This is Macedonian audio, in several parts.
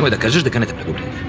немој да кажеш дека не те предупредив.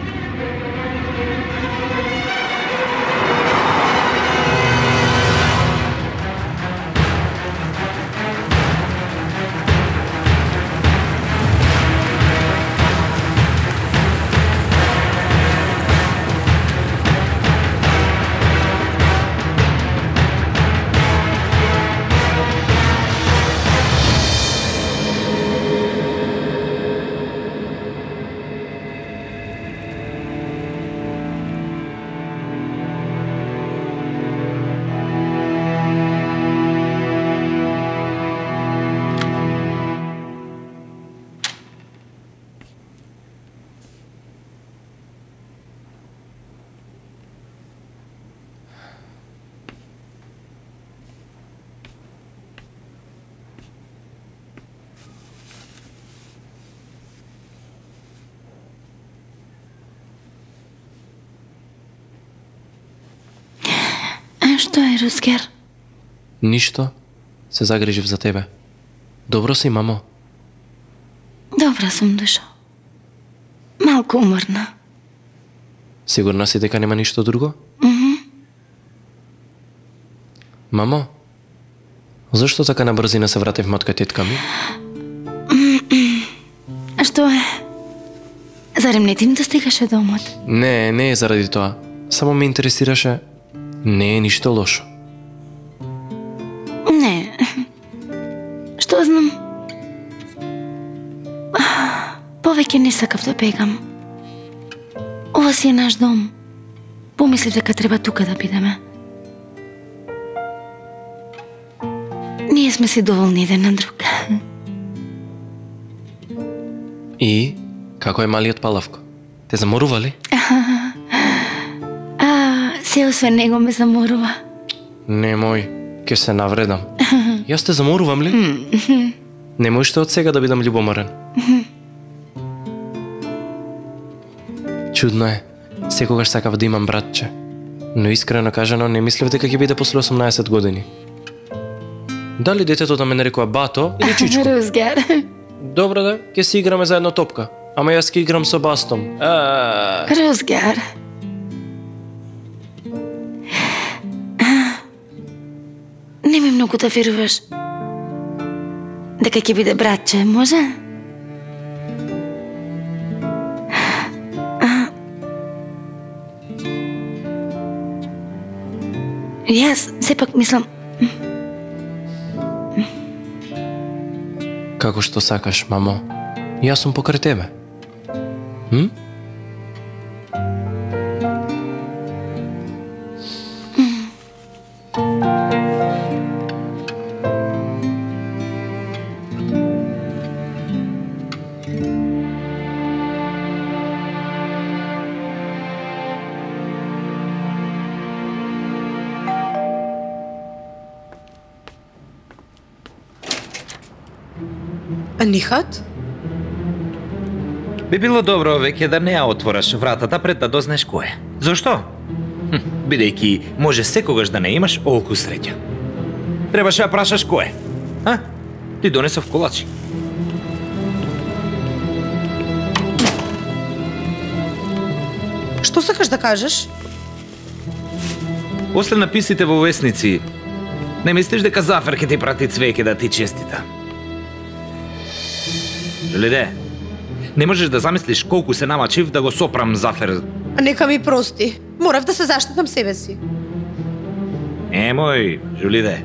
Што е, Рузгер? Ништо. Се загрижив за тебе. Добро си, мамо? Добра сум, душо. Малку уморна. Сигурна си дека нема ништо друго? Мамо, зашто така на брзина се вративме од кај тетка ми? А што е? Зарем не ти не достигаше домот? Не е заради тоа. Само ме интересираше. Не е ништо лошо. Не. Што знам? Повеќе не сакав да бегам. Ова си е наш дом. Помислив дека треба тука да бидеме. Ние сме си доволни еден на друг. И како е малиот Палавко? Те заморува ли? Се освен него ме заморува. Немој, ќе се навредам. Јас те заморувам ли? Немој што од сега да бидам љубоморен. Чудно е. Секогаш сакав да имам братче. Но искрено кажано не мислев дека ќе биде после 18 години. Дали детето да ме нарекува Бато или Чичко? Рузгер. Добро да, ќе си играме заедно топка. Ама јас ќе играм со бастом. Рузгер. Не ми многу да веруваш дека ќе биде братче, може? Јас сепак мислам... Како што сакаш, мамо. Јас сум покрај тебе. Нихат? Би било добро веќе да не ја отвораш вратата пред да дознаеш кој е. Зошто? Бидејќи може секогаш да не имаш олку среќа. Требаше да прашаш кој е. А? Ти донесов колачи. Што сакаш да кажеш? После написите во весници, не мислиш дека Зафер ќе ти прати цвеќе да ти честита? Лиде, не можеш да замислиш колку се намачив да го сопрам Зафер. Нека ми прости. Морав да се заштитам себе си. Емој, Жулиде,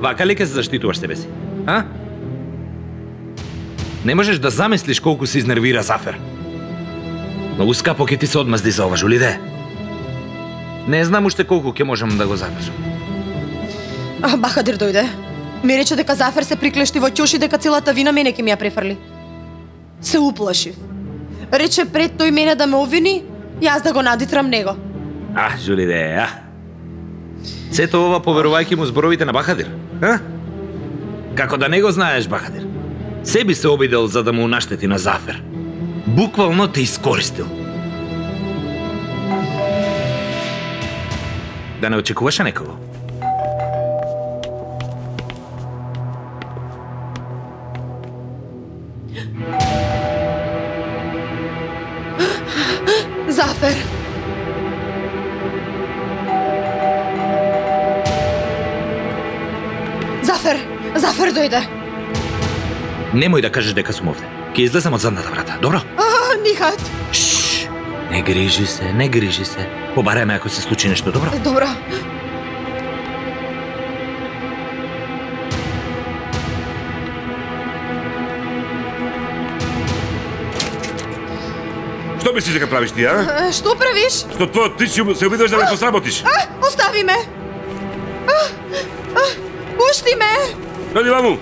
вака ли ке се заштитуваш себе си? А? Не можеш да замислиш колку се изнервира Зафер. Многу скапо ќе ти се одмазди за ова, Жулиде. Не знам уште колку ќе можам да го задржам. Бахадир дојде. Ми рече дека Зафер се приклешти во ќош и дека целата вина мене ќе ми ја префрли. Се уплашив. Рече пред тој мене да ме обвини, јас да го надитрам него. Жулиде, Сето ова поверувајќи му зборовите на Бахадир, а? Како да не го знаеш, Бахадир. Себи се обидел за да му наштети на Зафер. Буквално те искористил. Да не очекуваше некого? Зафер. Зафер дојде. Немој да кажеш дека сум овде. Ќе излезам од задната врата, добро? Нихат. Шш, не грижи се. Побарај ме ако се случи нешто, добро? Добро. Што мислиш дека правиш ти, а? Што правиш? Што ти се обидуваш да ме посработиш? Остави ме. Пушти ме. Дојди ваму.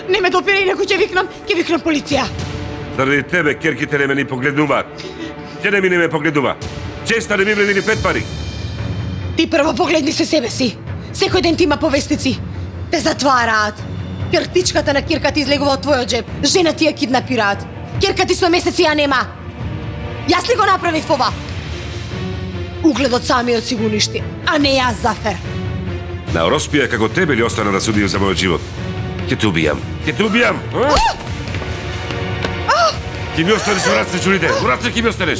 Не ме допирај, инаку ќе викнам полиција. Заради тебе керките не ме ни погледнуваат. Ќе не ме погледнува. Честа не ми вреди ни 5 пари. Ти прво погледни се себе си. Секој ден ти има повестници. Те затвараат. Киртичката на Кирка ти излегува од твојот джеб. Жена ти ја киднапираат. Кирка ти со месеци ја нема. Јас ли го направив ова? Угледот самиот си го уништи, а не јас, Зафер. На Роспија како тебе ли остана да судијам за мојот живот? Ќе те убијам. Ќе ми останеш во раце, Джулиде. Во раце ќе ми останеш.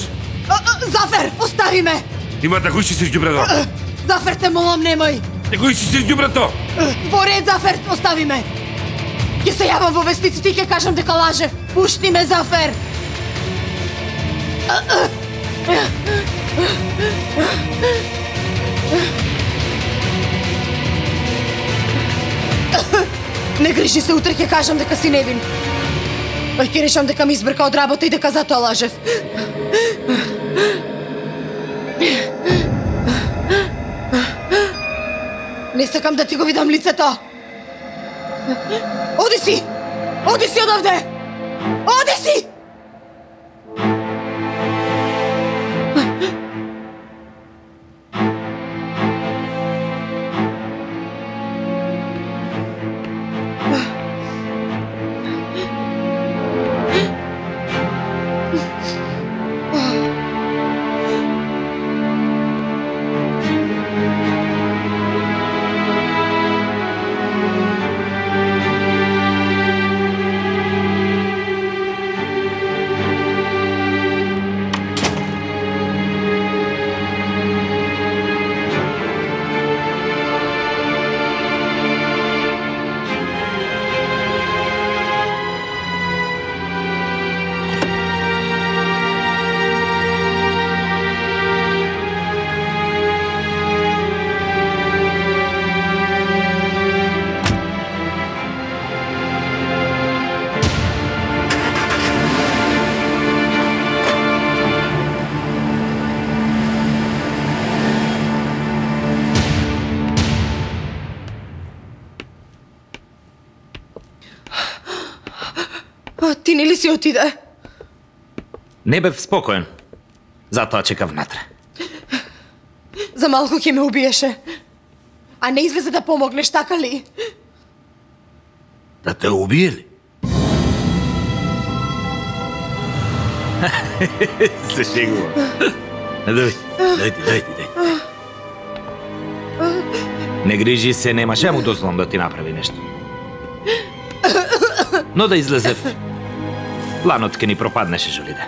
Зафер, остави ме. Има да го исчистиш ѓубрето. Зафер, те молам, немој. Ќе го исчистиш ѓубрето. Во ред, Зафер, остави ме. Ќе се јавам во вестниците и ќе кажам дека лажев. Пушти ме, Зафер. Не грижи се, утре ќе кажам дека си невин. Ќе решам дека ми избрка од работа и дека затоа лажев. Не сакам да ти го видам лицето. Оди си! Оди си одовде! Оди си! Ти нели си отиде? Не бев спокоен. Затоа чекав внатре. За малку ќе ме убиеше. А не излезе да помогнеш, така ли? Да те убие ли? Се шегува. Дојди. Не грижи се, немаше да му дозволам да ти направи нешто. Но да излезев, планот ке ни пропаднеше, Жулиде.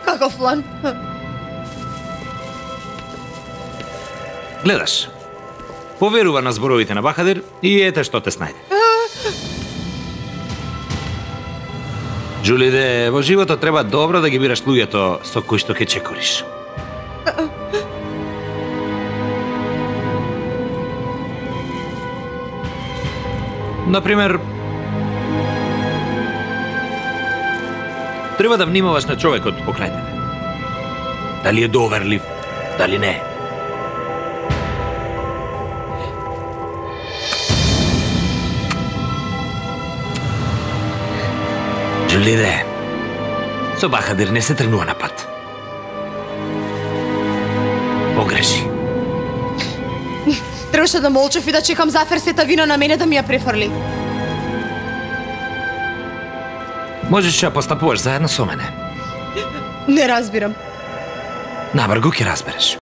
Каков план? Гледаш, поверува на зборовите на Бахадир и ете што те снајде. Жулиде, во животот треба добро да ги бираш луѓето со кои што ќе чекориш. Например, треба да внимаваш на човекот покрај тебе. Дали е доверлив, дали не. Жулиде, со Бахадир не се тргнува на пат. Погреши. Требаше да молчев и да чекам Зафер сета вина на мене да ми ја префрли. Можеш да постапуваш заедно со мене. Не разбирам. Набргу ќе разбереш.